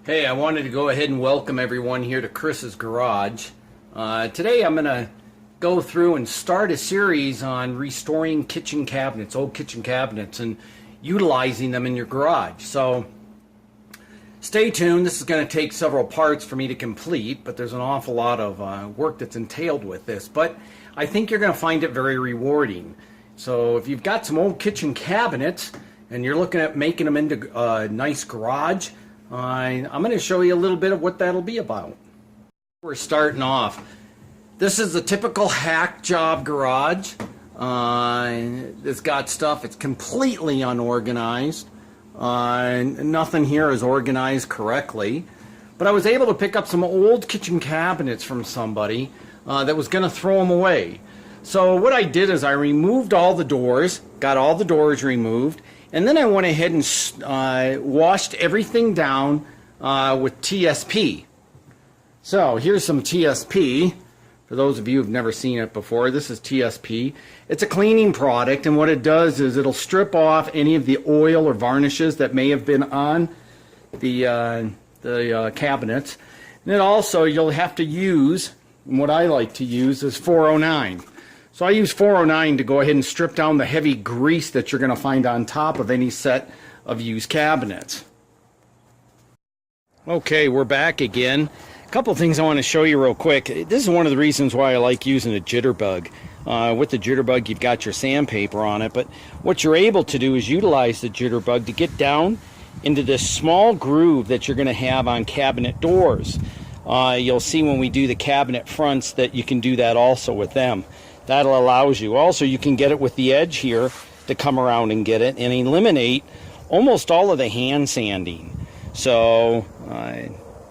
Hey, I wanted to go ahead and welcome everyone here to Chris's Garage. Today I'm going to go through and start a series on restoring kitchen cabinets, old kitchen cabinets, and utilizing them in your garage. So stay tuned. This is going to take several parts for me to complete, but there's an awful lot of work that's entailed with this. But I think you're going to find it very rewarding. So if you've got some old kitchen cabinets and you're looking at making them into a nice garage, I'm going to show you a little bit of what that'll be about. We're starting off. This is a typical hack job garage. It's got stuff, it's completely unorganized. Nothing here is organized correctly. But I was able to pick up some old kitchen cabinets from somebody that was going to throw them away. So what I did is I removed all the doors, got all the doors removed, and then I went ahead and washed everything down with TSP. So here's some TSP. For those of you who've never seen it before, this is TSP. It's a cleaning product, and what it does is it'll strip off any of the oil or varnishes that may have been on the cabinets. And then also you'll have to use, and what I like to use is 409. So I use 409 to go ahead and strip down the heavy grease that you're going to find on top of any set of used cabinets. Okay, we're back again. A couple of things I want to show you real quick. This is one of the reasons why I like using a jitterbug. With the jitterbug, you've got your sandpaper on it, but what you're able to do is utilize the jitterbug to get down into this small groove that you're going to have on cabinet doors. You'll see when we do the cabinet fronts that you can do that also with them. That'll allows you. Also, you can get it with the edge here to come around and get it and eliminate almost all of the hand sanding. So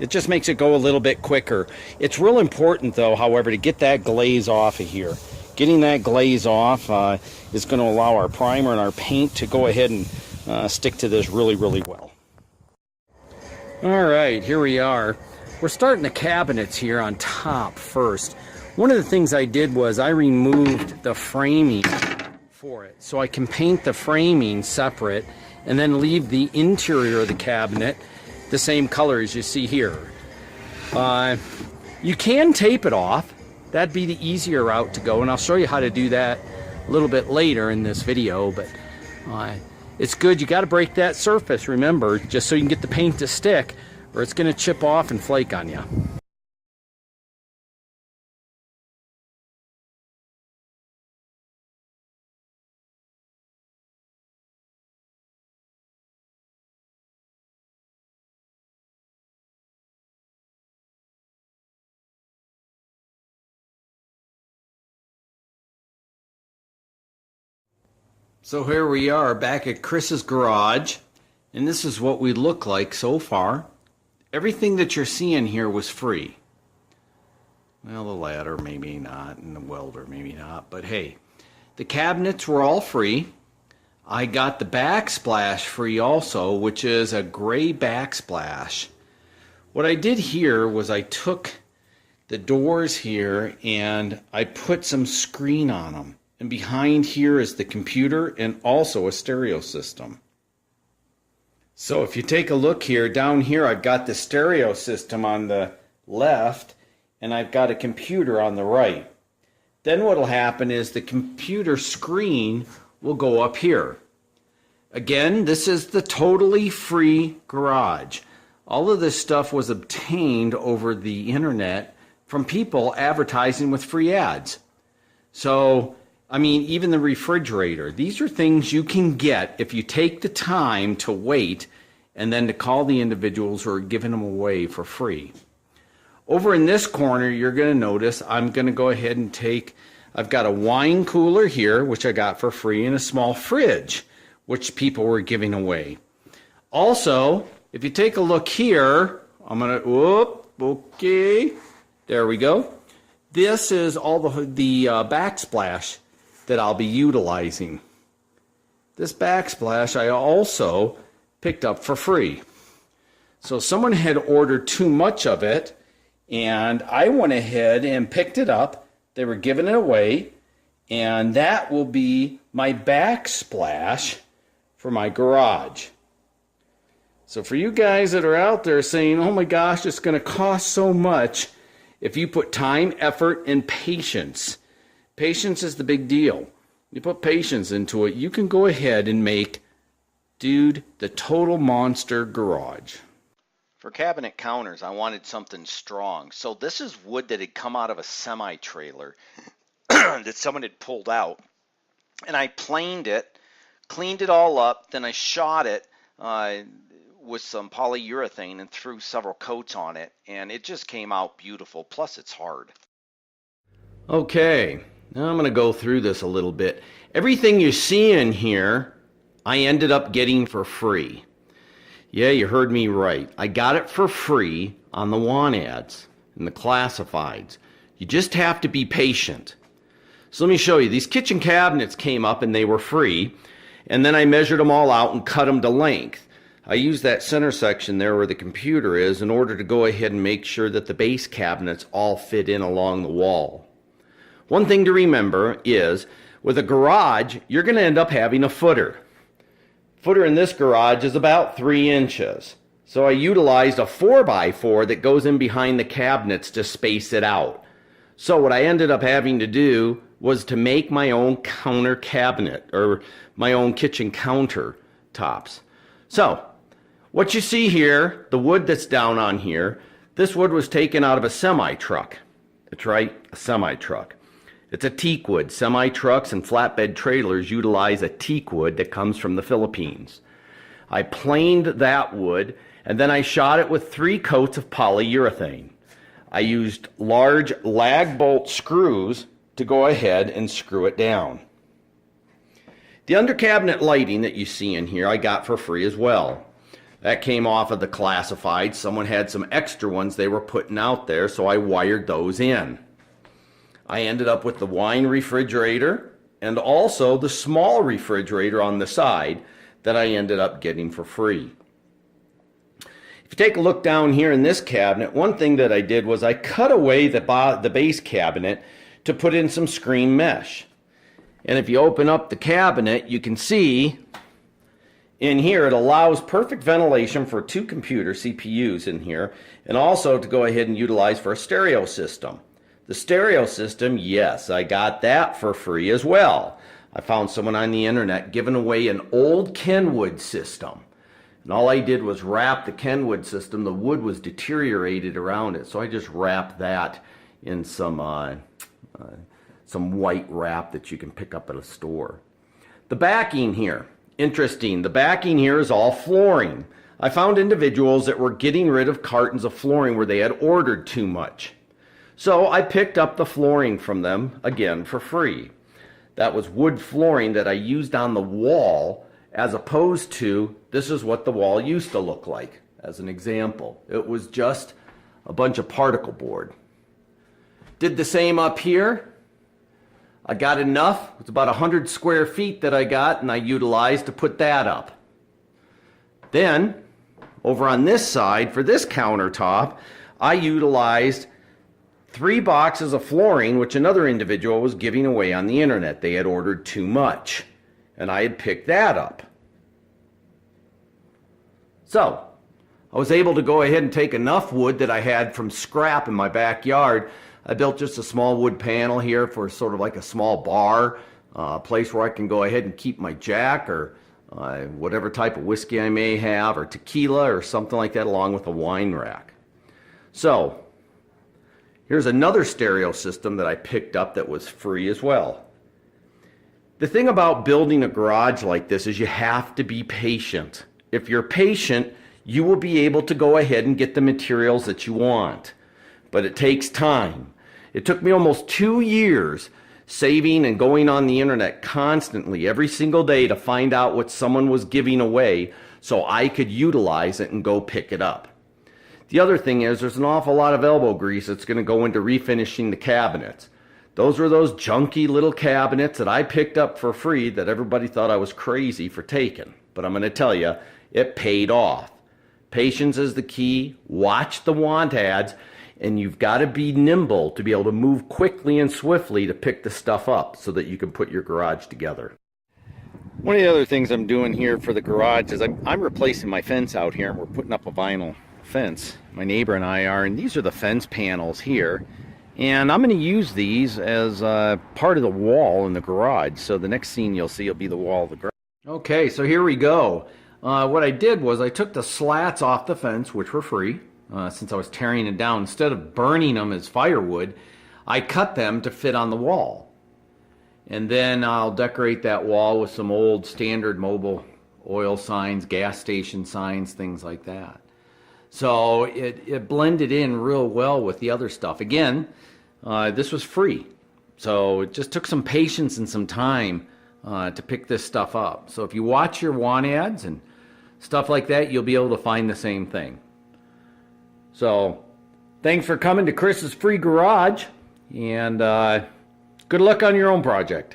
it just makes it go a little bit quicker. It's real important, though, however, to get that glaze off of here. Getting that glaze off is going to allow our primer and our paint to go ahead and stick to this really, really well. All right, here we are. We're starting the cabinets here on top first. One of the things I did was I removed the framing for it, so I can paint the framing separate and then leave the interior of the cabinet the same color as you see here. You can tape it off. That'd be the easier route to go, and I'll show you how to do that a little bit later in this video. But it's good. You got to break that surface, remember, just so you can get the paint to stick, or it's going to chip off and flake on you. So here we are back at Chris's Garage, and this is what we look like so far. Everything that you're seeing here was free. Well, the ladder maybe not, and the welder maybe not, but hey, the cabinets were all free. I got the backsplash free also, which is a gray backsplash. What I did here was I took the doors here and I put some screen on them. And behind here is the computer and also a stereo system. So if you take a look here, down here I've got the stereo system on the left and I've got a computer on the right. Then what will happen is the computer screen will go up here. Again, this is the totally free garage. All of this stuff was obtained over the internet from people advertising with free ads. So I mean, even the refrigerator. These are things you can get if you take the time to wait and then to call the individuals who are giving them away for free. Over in this corner, you're going to notice I'm going to go ahead and I've got a wine cooler here, which I got for free, and a small fridge, which people were giving away. Also, if you take a look here, I'm going to, okay, there we go. This is all the backsplash that I'll be utilizing. This backsplash I also picked up for free. So someone had ordered too much of it, and I went ahead and picked it up. They were giving it away, and that will be my backsplash for my garage. So for you guys that are out there saying, oh my gosh, it's going to cost so much, if you put time, effort, and patience, patience is the big deal. You put patience into it, you can go ahead and make, dude, the total monster garage. For cabinet counters, I wanted something strong. So this is wood that had come out of a semi-trailer that someone had pulled out. And I planed it, cleaned it all up, then I shot it with some polyurethane and threw several coats on it, and it just came out beautiful. Plus it's hard. Okay, now I'm going to go through this a little bit. Everything you see in here, I ended up getting for free. Yeah, you heard me right. I got it for free on the want ads and the classifieds. You just have to be patient. So let me show you. These kitchen cabinets came up and they were free, and then I measured them all out and cut them to length. I used that center section there where the computer is in order to go ahead and make sure that the base cabinets all fit in along the wall. One thing to remember is, with a garage, you're going to end up having a footer. Footer in this garage is about 3 inches. So I utilized a 4x4 that goes in behind the cabinets to space it out. So what I ended up having to do was to make my own counter cabinet, or my own kitchen counter tops. So what you see here, the wood that's down on here, this wood was taken out of a semi-truck. That's right, a semi-truck. It's a teak wood. Semi-trucks and flatbed trailers utilize a teak wood that comes from the Philippines. I planed that wood, and then I shot it with 3 coats of polyurethane. I used large lag bolt screws to go ahead and screw it down. The under cabinet lighting that you see in here I got for free as well. That came off of the classified. Someone had some extra ones they were putting out there, so I wired those in. I ended up with the wine refrigerator and also the small refrigerator on the side that I ended up getting for free. If you take a look down here in this cabinet, one thing that I did was I cut away the base cabinet to put in some screen mesh. And if you open up the cabinet, you can see in here it allows perfect ventilation for 2 computer CPUs in here, and also to go ahead and utilize for a stereo system. The stereo system, yes, I got that for free as well. I found someone on the internet giving away an old Kenwood system. And all I did was wrap the Kenwood system. The wood was deteriorated around it, so I just wrapped that in some white wrap that you can pick up at a store. The backing here, interesting. The backing here is all flooring. I found individuals that were getting rid of cartons of flooring where they had ordered too much. So I picked up the flooring from them, again, for free. That was wood flooring that I used on the wall, as opposed to, this is what the wall used to look like, as an example. It was just a bunch of particle board. Did the same up here. I got enough. It's about 100 square feet that I got, and I utilized to put that up. Then, over on this side, for this countertop, I utilized 3 boxes of flooring, which another individual was giving away on the internet. They had ordered too much, and I had picked that up. So, I was able to go ahead and take enough wood that I had from scrap in my backyard. I built just a small wood panel here for sort of like a small bar, a place where I can go ahead and keep my Jack or whatever type of whiskey I may have, or tequila or something like that, along with a wine rack. So, here's another stereo system that I picked up that was free as well. The thing about building a garage like this is you have to be patient. If you're patient, you will be able to go ahead and get the materials that you want. But it takes time. It took me almost 2 years saving and going on the internet constantly every single day to find out what someone was giving away so I could utilize it and go pick it up. The other thing is there's an awful lot of elbow grease that's going to go into refinishing the cabinets. Those were those junky little cabinets that I picked up for free that everybody thought I was crazy for taking. But I'm going to tell you, it paid off. Patience is the key. Watch the want ads, and you've got to be nimble to be able to move quickly and swiftly to pick the stuff up so that you can put your garage together. One of the other things I'm doing here for the garage is I'm replacing my fence out here, and we're putting up a vinyl fence. My neighbor and I are, and these are the fence panels here. And I'm going to use these as part of the wall in the garage. So the next scene you'll see will be the wall of the garage. Okay, so here we go. What I did was I took the slats off the fence, which were free, since I was tearing it down. Instead of burning them as firewood, I cut them to fit on the wall. And then I'll decorate that wall with some old standard mobile oil signs, gas station signs, things like that. So it blended in real well with the other stuff. Again, this was free. So it just took some patience and some time to pick this stuff up. So if you watch your want ads and stuff like that, you'll be able to find the same thing. So thanks for coming to Chris's Free Garage, and good luck on your own project.